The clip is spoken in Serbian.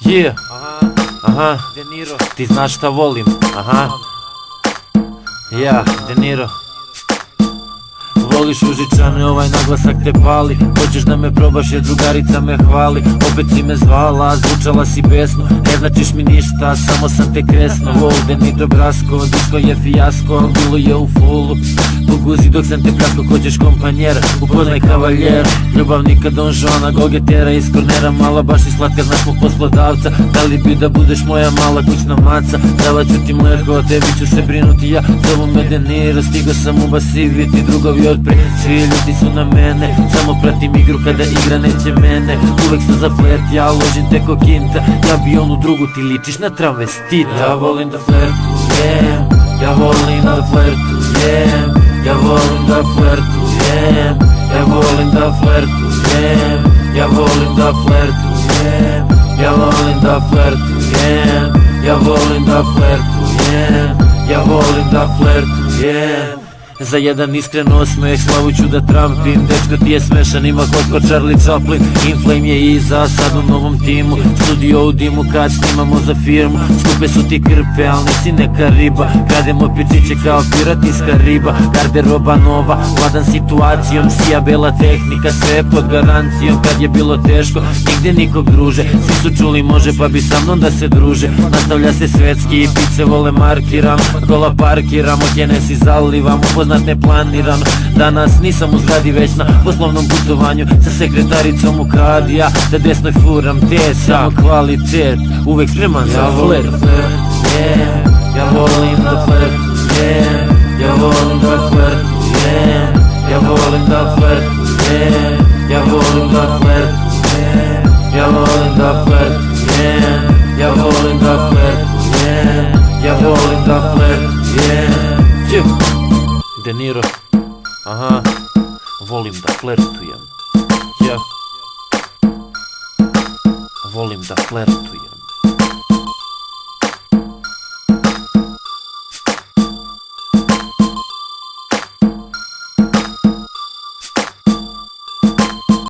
Yeah, aha, De Niro, ti znaš šta volim, aha. Ja, De Niro. Voliš užičane, ovaj naglasak te pali. Hoćeš da me probaš jer drugarica me hvali. Opet si me zvala, zvučala si besno. Ne značiš mi ništa, samo sam te kresno. Wow, De Niro Brasko, disko je fijasko, bilo je u fullu. Poguzi dok sam te pljasko, hoćeš kompanjera, upoznaj kavaljera. Ljubavnika Don Žona, gogetera iz kornera. Mala baš i slatka, znaš mog poslodavca. Da li bi da budeš moja mala kućna maca? Dala ću ti mleko, o tebi ću se brinuti ja. Zovu me De Niro, stigo sam u Basiviti, drugovi od pre. Svi ljudi su na mene, samo pratim igru kada igra neće mene. Uvek sam za flert, ja ložim te ko kinta. Ja bi onu drugu, ti ličiš na travestita. Ja volim da flertujem, ja volim da flertujem, ja volim da flertujem, ja volim da flertujem, ja volim da flertujem, ja volim da flertujem, ja volim da flertujem, ja volim da flertujem. Za jedan iskren osmeh slavu ću da trampim. Dečko ti je smešan, ima kod Charlie Chaplin. Inflame je iza, sad u novom timu. Studio u dimu kad snimamo za firmu. Skupe su ti krpe, al nisi neka riba. Krademo pičiće kao pirat iz Kariba. Garderoba nova, vladan situacijom. Sija bela tehnika, sve pod garancijom. Kad je bilo teško, nigde nikog druže. Svi su čuli može pa bi sa mnom da se druže. Nastavlja se svetski i pice vole markiramo. Kola parkiramo, Hennessy zalivamo. Poznat neplanirano, danas nisam u zgradi već na poslovnom putovanju. Sa sekretaricom u kadija, da desnoj furam te. Samo kvalitet, uvek spreman za flirt. Ja volim da flirtujem, ja volim da flirtujem, ja volim da flirtujem, ja volim da flirtujem, ja volim da flirtujem, ja volim da flirtujem, ja volim da flirtujem. De Niro, aha, volim da flertujem, ja, volim da flertujem.